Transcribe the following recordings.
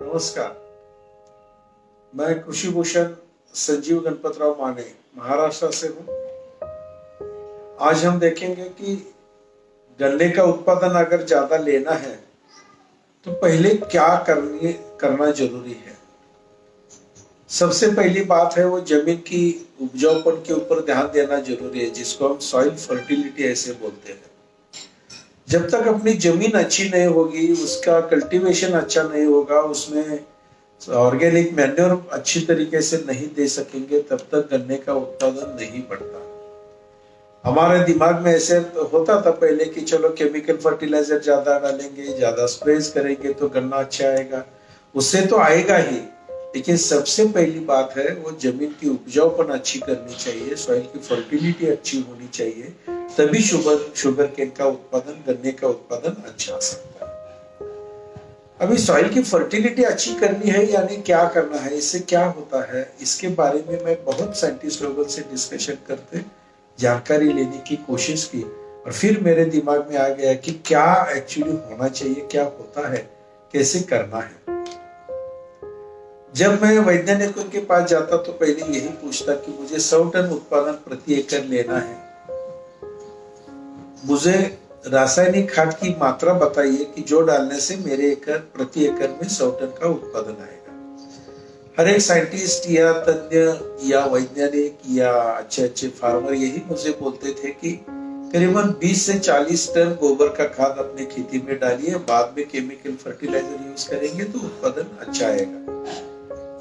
नमस्कार। मैं कृषि भूषण संजीव गणपतराव माने महाराष्ट्र से हूँ। आज हम देखेंगे कि गन्ने का उत्पादन अगर ज्यादा लेना है तो पहले क्या करना जरूरी है। सबसे पहली बात है वो जमीन की उपजाऊपन के ऊपर ध्यान देना जरूरी है, जिसको हम सॉइल फर्टिलिटी ऐसे बोलते हैं। जब तक अपनी जमीन अच्छी नहीं होगी, उसका कल्टीवेशन अच्छा नहीं होगा, उसमें ऑर्गेनिक मैन्योर अच्छी तरीके से नहीं दे सकेंगे, तब तक गन्ने का उत्पादन नहीं बढ़ता। हमारे दिमाग में ऐसे होता था पहले कि चलो केमिकल फर्टिलाइजर ज्यादा डालेंगे, ज्यादा स्प्रेज करेंगे तो गन्ना अच्छा आएगा। उससे तो आएगा ही, लेकिन सबसे पहली बात है वो जमीन की उपजाऊपन अच्छी करनी चाहिए, सॉइल की फर्टिलिटी अच्छी होनी चाहिए, तभी शुगर केन का उत्पादन, गन्ने का उत्पादन अच्छा आ सकता है। अभी सॉइल की फर्टिलिटी अच्छी करनी है यानी क्या करना है, इससे क्या होता है, इसके बारे में मैं बहुत साइंटिस्ट लोगों से डिस्कशन करते जानकारी लेने की कोशिश की, और फिर मेरे दिमाग में आ गया कि क्या एक्चुअली होना चाहिए, क्या होता है, कैसे करना है। जब मैं वैज्ञानिकों के पास जाता तो पहले यही पूछता कि मुझे 100 टन उत्पादन प्रति एकड़ लेना है, मुझे रासायनिक खाद की मात्रा बताइए कि जो डालने से मेरे प्रति एकड़ में 100 टन का उत्पादन आएगा। हर एक साइंटिस्ट या तज्ञ या वैज्ञानिक या अच्छे अच्छे फार्मर यही मुझे बोलते थे कि करीबन 20 से 40 टन गोबर का खाद अपने खेती में डालिए, बाद में केमिकल फर्टिलाइजर यूज करेंगे तो उत्पादन अच्छा आएगा।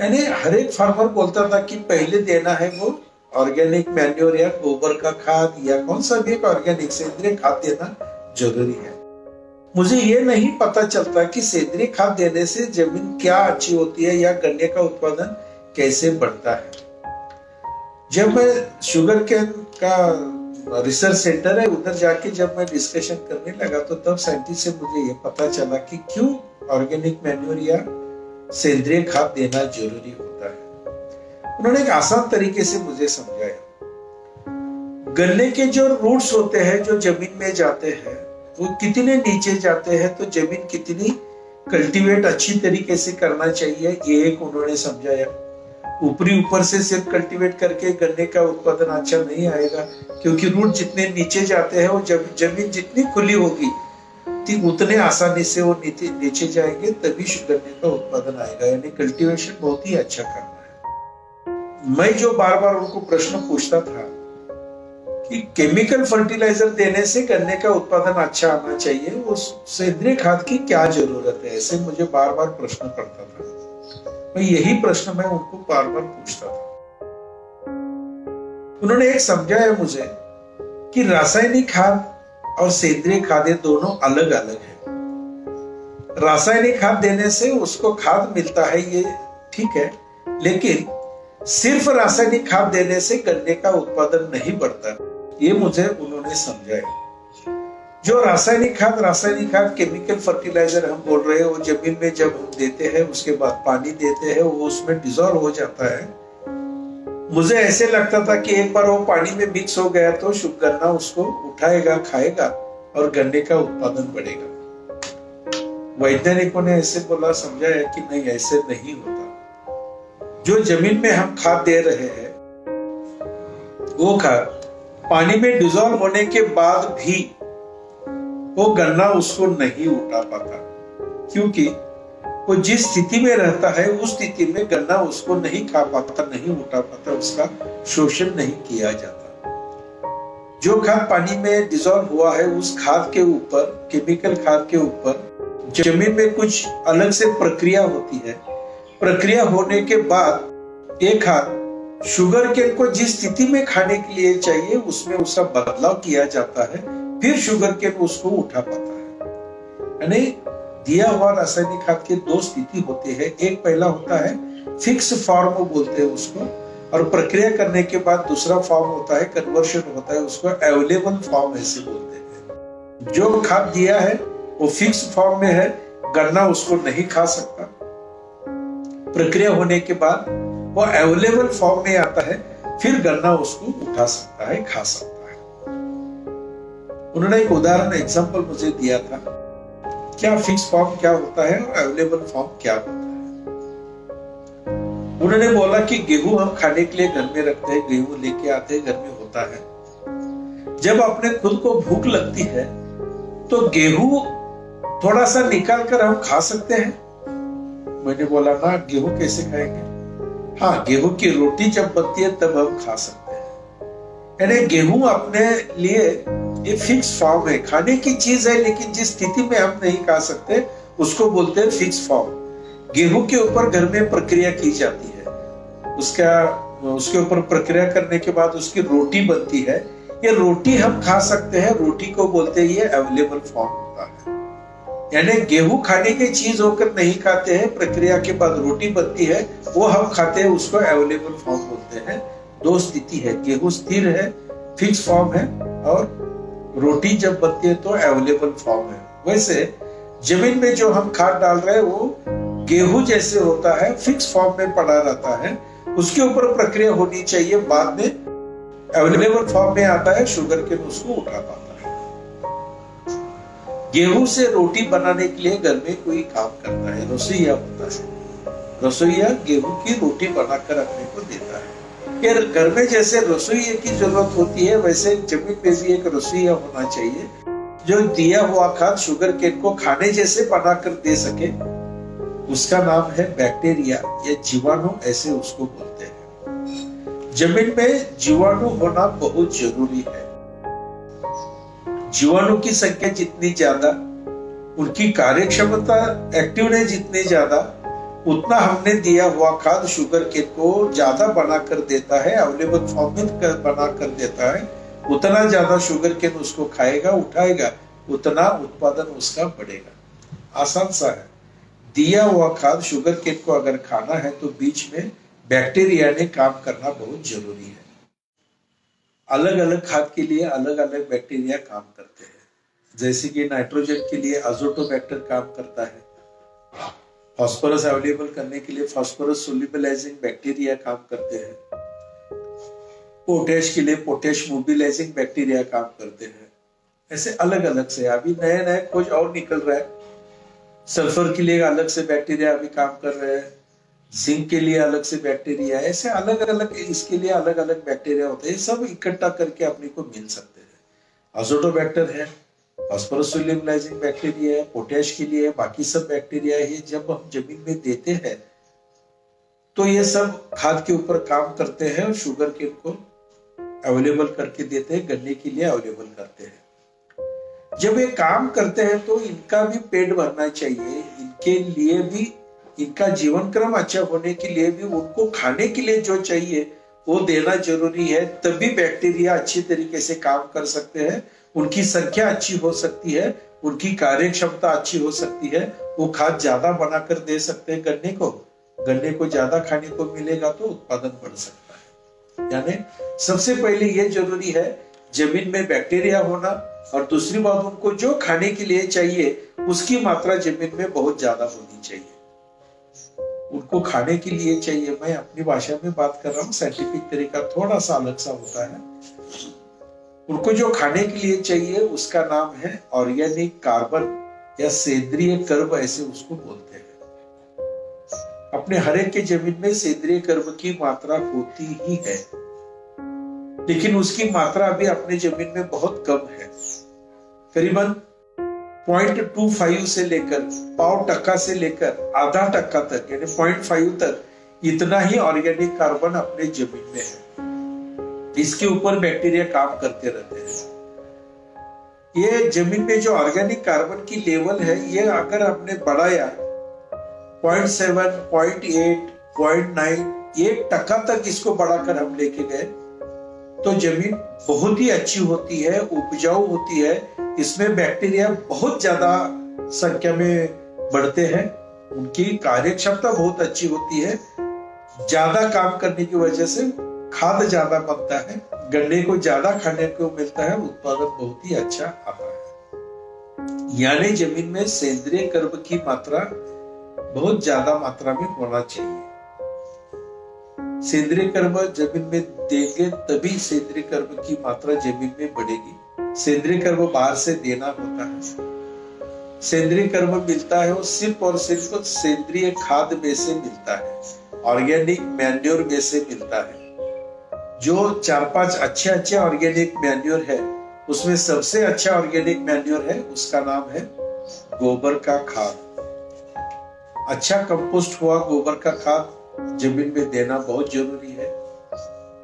यानी हर एक फार्मर बोलता था कि पहले देना है वो ऑर्गेनिक मैन्योर या गोबर का खाद या कौन सा भी एक ऑर्गेनिक सेंद्रीय खाद देना जरूरी है। मुझे ये नहीं पता चलता कि सेंद्रीय खाद देने से जमीन क्या अच्छी होती है या गन्ने का उत्पादन कैसे बढ़ता है। जब मैं शुगर केन का रिसर्च सेंटर है उधर जाके जब मैं डिस्कशन करने लगा तो तब साइंटिस्ट से मुझे ये पता चला कि क्यों ऑर्गेनिक मैन्योर या सेंद्रीय खाद देना जरूरी होता है। उन्होंने एक आसान तरीके से मुझे समझाया। गन्ने के जो रूट्स होते हैं जो जमीन में जाते हैं वो कितने नीचे जाते हैं, तो जमीन कितनी कल्टीवेट अच्छी तरीके से करना चाहिए, ये एक उन्होंने समझाया। ऊपर से सिर्फ कल्टीवेट करके गन्ने का उत्पादन अच्छा नहीं आएगा, क्योंकि रूट जितने नीचे जाते हैं वो जमीन जितनी खुली होगी उतने आसानी से वो नीचे जाएंगे, तभी गन्ने का उत्पादन आएगा। यानी कल्टीवेशन बहुत ही अच्छा करना है। मैं जो बार बार उनको प्रश्न पूछता था कि केमिकल फर्टिलाइजर देने से गन्ने का उत्पादन अच्छा आना चाहिए, उस सेंद्रीय खाद की क्या जरूरत है, ऐसे मुझे बार बार प्रश्न करता था। मैं यही प्रश्न मैं उनको बार बार पूछता था। उन्होंने एक समझाया मुझे कि रासायनिक खाद और सेंद्रीय खाद दोनों अलग अलग है। रासायनिक खाद देने से उसको खाद मिलता है, ये ठीक है, लेकिन सिर्फ रासायनिक खाद देने से गन्ने का उत्पादन नहीं बढ़ता, ये मुझे उन्होंने समझाया। जो रासायनिक खाद केमिकल फर्टिलाइजर हम बोल रहे हैं, वो जमीन में जब हम देते हैं उसके बाद पानी देते हैं, वो उसमें डिसॉल्व हो जाता है। मुझे ऐसे लगता था कि एक बार वो पानी में मिक्स हो गया तो गन्ना उसको उठाएगा, खाएगा और गन्ने का उत्पादन बढ़ेगा। वैज्ञानिकों ने ऐसे बोला, समझाया कि नहीं, ऐसे नहीं होता। जो जमीन में हम खाद दे रहे हैं वो खाद पानी में डिसॉल्व होने के बाद भी वो गन्ना उसको नहीं उठा पाता, क्योंकि वो जिस स्थिति में रहता है उस स्थिति में गन्ना उसको नहीं खा पाता, नहीं उठा पाता, उसका शोषण नहीं किया जाता। जो खाद पानी में डिसॉल्व हुआ है उस खाद के ऊपर, केमिकल खाद के ऊपर जमीन में कुछ अलग से प्रक्रिया होती है। प्रक्रिया होने के बाद एक खाद शुगर केन को जिस स्थिति में खाने के लिए चाहिए उसमें उसका बदलाव किया जाता है, फिर शुगर केन उसको उठा पाता है। यानी दिया हुआ रासायनिक खाद के दो स्थिति होती है। एक पहला होता है फिक्स फॉर्म बोलते हैं उसको, और प्रक्रिया करने के बाद दूसरा फॉर्म होता है, कन्वर्शन होता है, उसको अवेलेबल फॉर्म ऐसे बोलते हैं। जो खाद दिया है वो फिक्स फॉर्म में है, गन्ना उसको नहीं खा सकता। प्रक्रिया होने के बाद वो अवेलेबल फॉर्म में आता है, फिर गन्ना उसको उठा सकता है, खा सकता है। उन्होंने एक उदाहरण एग्जांपल मुझे दिया था, क्या फिक्स फॉर्म क्या होता है और अवेलेबल फॉर्म क्या होता है। उन्होंने बोला कि गेहूं हम खाने के लिए घर में रखते हैं, गेहूं लेके आते हैं, घर में होता है। जब अपने खुद को भूख लगती है तो गेहूं थोड़ा सा निकाल कर हम खा सकते हैं। मैंने बोला ना, गेहूं कैसे खाएंगे? हाँ, गेहूं की रोटी जब बनती है तब हम खा सकते हैं। यानी गेहूं अपने लिए ये फिक्स फॉर्म है, खाने की चीज है, लेकिन जिस स्थिति में हम नहीं खा सकते उसको बोलते हैं फिक्स फॉर्म। गेहूं के ऊपर घर में प्रक्रिया की जाती है, उसके ऊपर प्रक्रिया करने के बाद उसकी रोटी बनती है। ये रोटी हम खा सकते हैं, रोटी को बोलते हैं, ये अवेलेबल फॉर्म होता है। यानी गेहूं खाने की चीज होकर नहीं खाते हैं, प्रक्रिया के बाद रोटी बनती है, वो हम खाते हैं, उसको अवेलेबल फॉर्म बोलते हैं। दो स्थिति है, गेहूं स्थिर है, फिक्स फॉर्म है, और रोटी जब बनती है तो अवेलेबल फॉर्म है। वैसे जमीन में जो हम खाद डाल रहे हैं वो गेहूं जैसे होता है, फिक्स फॉर्म में पड़ा रहता है, उसके ऊपर प्रक्रिया होनी चाहिए, बाद में अवेलेबल फॉर्म में आता है, शुगर केन उसको उठा पाता है। गेहूं से रोटी बनाने के लिए घर में कोई काम करता है, रसोईया होता है। रसोईया गेहूं की रोटी बनाकर अपने को देता है। घर में जैसे रसोईये की जरूरत होती है, वैसे जमीन पे भी एक रसोईया होना चाहिए जो दिया हुआ खाद शुगर केन को खाने जैसे बनाकर दे सके। उसका नाम है बैक्टीरिया या जीवाणु, ऐसे उसको बोलते हैं। जमीन में जीवाणु होना बहुत जरूरी है। जीवाणु की संख्या जितनी ज्यादा, उनकी कार्यक्षमता, एक्टिवनेस जितनी ज्यादा, उतना हमने दिया हुआ खाद शुगर केन को ज्यादा बनाकर देता है, अवेलेबल फॉर्म में बनाकर देता है। उतना ज्यादा शुगर केन उसको खाएगा, उठाएगा, उतना उत्पादन उसका बढ़ेगा। आसान सा है। दिया हुआ खाद शुगर केन को अगर खाना है तो बीच में बैक्टीरिया ने काम करना बहुत जरूरी है। अलग अलग खाद के लिए अलग अलग बैक्टीरिया काम करते हैं। जैसे कि नाइट्रोजन के लिए अजोटोबैक्टर काम करता है, फास्फोरस अवेलेबल करने के लिए फास्फोरस सोल्यूबलाइजिंग बैक्टीरिया काम करते हैं, पोटेश के लिए पोटेश मोबिलाइजिंग बैक्टीरिया काम करते हैं। ऐसे अलग अलग से अभी नए नए खोज और निकल रहा है। सल्फर के लिए अलग से बैक्टीरिया अभी काम कर रहे हैं, जिंक के लिए अलग से बैक्टीरिया, ऐसे अलग अलग इसके लिए अलग अलग बैक्टीरिया होते हैं। सब इकट्ठा करके अपने को मिल सकते हैं। अजोटोबैक्टर है, फास्फोरस सोल्यूबलाइजिंग बैक्टीरिया है, पोटेश के लिए, बाकी सब बैक्टीरिया है। जब हम जमीन में देते हैं तो ये सब खाद के ऊपर काम करते हैं और शुगर केन को अवेलेबल करके देते हैं, गन्ने के लिए अवेलेबल करते हैं। जब ये काम करते हैं तो इनका भी पेट भरना चाहिए, इनके लिए भी, इनका जीवन क्रम अच्छा होने के लिए भी, उनको खाने के लिए जो चाहिए वो देना जरूरी है। तभी बैक्टीरिया अच्छी तरीके से काम कर सकते हैं, उनकी संख्या अच्छी हो सकती है, उनकी कार्य क्षमता अच्छी हो सकती है, वो खाद ज्यादा बनाकर दे सकते हैं गन्ने को। गन्ने को ज्यादा खाने को मिलेगा तो उत्पादन बढ़ सकता है। यानी सबसे पहले ये जरूरी है जमीन में बैक्टीरिया होना, और दूसरी बात उनको जो खाने के लिए चाहिए उसकी मात्रा जमीन में बहुत ज्यादा होनी चाहिए। उनको खाने के लिए चाहिए, मैं अपनी भाषा में बात कर रहा हूँ, साइंटिफिक तरीका थोड़ा सा अलग सा होता है। उनको जो खाने के लिए चाहिए उसका नाम है ऑर्गेनिक कार्बन या सेंद्रीय कर्ब, ऐसे उसको बोलते हैं। अपने हर एक के जमीन में सेंद्रीय कर्ब की मात्रा होती ही है, लेकिन उसकी मात्रा अभी अपने जमीन में बहुत कम है। करीबन 0.25 से लेकर 0.5% से लेकर आधा टक्का तक, यानी 0.5 तक, इतना ही ऑर्गेनिक कार्बन अपने जमीन में है। इसके ऊपर बैक्टीरिया काम करते रहते हैं। ये जमीन में जो ऑर्गेनिक कार्बन की लेवल है, ये अगर हमने बढ़ाया 0.7, 0.8, 0.9, 1% तक इसको बढ़ाकर हम लेके गए तो जमीन बहुत ही अच्छी होती है, उपजाऊ होती है। इसमें बैक्टीरिया बहुत ज्यादा संख्या में बढ़ते हैं, उनकी कार्य क्षमता बहुत अच्छी होती है। ज्यादा काम करने की वजह से खाद ज्यादा बनता है, गन्ने को ज्यादा खाने को मिलता है, उत्पादन बहुत ही अच्छा आता है। यानी जमीन में सेंद्रीय कर्ब की मात्रा बहुत ज्यादा मात्रा में होना चाहिए। सेंद्रीय कर्ब जमीन में देंगे तभी सेंद्रीय कर्ब की मात्रा जमीन में बढ़ेगी। सेंद्रीय कर्ब बाहर से देना होता है। सेंद्रीय कर्ब मिलता है वो सिर्फ और सिर्फ सेंद्रीय खाद में से मिलता है। ऑर्गेनिक मैन्योर में से मिलता है। जो 4-5 अच्छे ऑर्गेनिक मैन्योर है, उसमें सबसे अच्छा ऑर्गेनिक मैन्योर है, उसका नाम है गोबर का खाद। अच्छा कंपोस्ट हुआ गोबर का खाद जमीन में देना बहुत जरूरी है।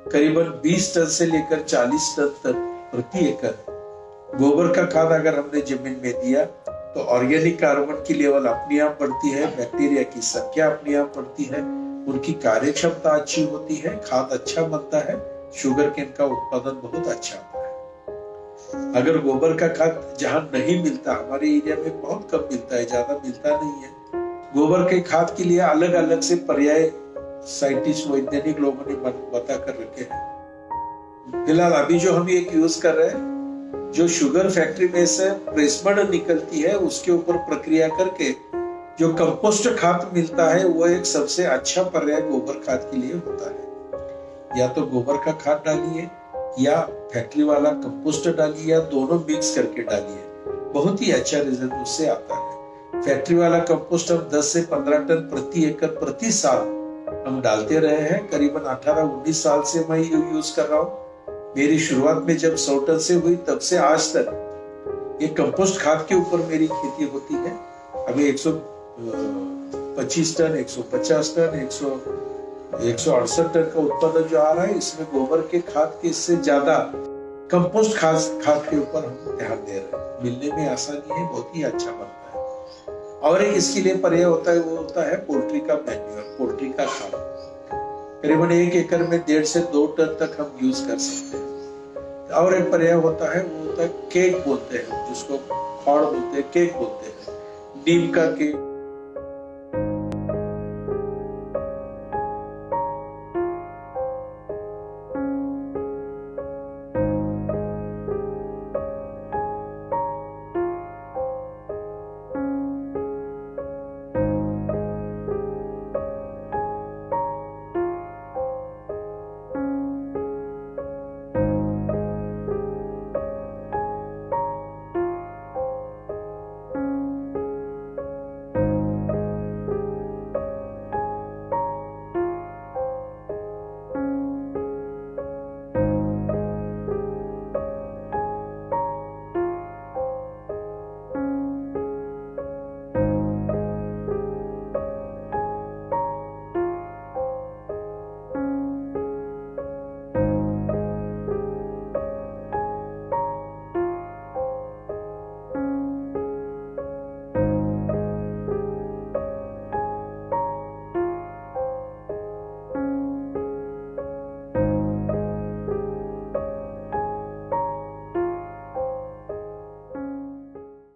करीबन 20 टन से लेकर 40 टन तक प्रति एकड़ गोबर का खाद अगर हमने जमीन में दिया तो ऑर्गेनिक कार्बन की लेवल अपने आप बढ़ती है, बैक्टीरिया की संख्या अपने आप बढ़ती है, उनकी कार्य क्षमता अच्छी होती है, खाद अच्छा बनता है, शुगर केन का उत्पादन बहुत अच्छा होता है। अगर गोबर का खाद जहां नहीं मिलता, हमारे एरिया में बहुत कम मिलता है, ज्यादा मिलता नहीं है, गोबर के खाद के लिए अलग अलग से पर्याय साइंटिस्ट वैज्ञानिक लोगों ने बता कर रखे हैं। फिलहाल अभी जो हम एक यूज कर रहे हैं, जो शुगर फैक्ट्री में से प्रेसमड निकलती है, उसके ऊपर प्रक्रिया करके जो कंपोस्ट खाद मिलता है, वो एक सबसे अच्छा पर्याय गोबर खाद के लिए होता है। या तो गोबर का खाद डालिए या फैक्ट्री वाला कंपोस्ट डालिए, या दोनों मिक्स करके डालिए, बहुत ही अच्छा रिजल्ट उससे आता है। फैक्ट्री वाला कंपोस्ट हम 10 से 15 टन प्रति एकड़ प्रति साल हम डालते रहे हैं। करीबन 18-19 साल से मैं यूज कर रहा हूँ। मेरी शुरुआत में जब 100 टन से हुई, तब से आज तक ये कंपोस्ट खाद के ऊपर मेरी खेती होती है। अभी 125 टन, 150 टन, 168 टन का उत्पादन जो आ रहा है, इसमें गोबर के खाद के इससे ज्यादा कंपोस्ट खाद के ऊपर हम ध्यान दे रहे हैं। मिलने में आसानी है, बहुत ही अच्छा बनता है। और एक इसके लिए पर्याय होता है, वो होता है पोल्ट्री का मैन्योर, पोल्ट्री का खाद। करीबन 1 एकड़ में 1.5 से 2 टन तक हम यूज कर सकते हैं। और एक पर्याय होता है, वो होता है केक बोलते हैं, जिसको खौड़ बोलते हैं, केक बोलते हैं, नीम का केक।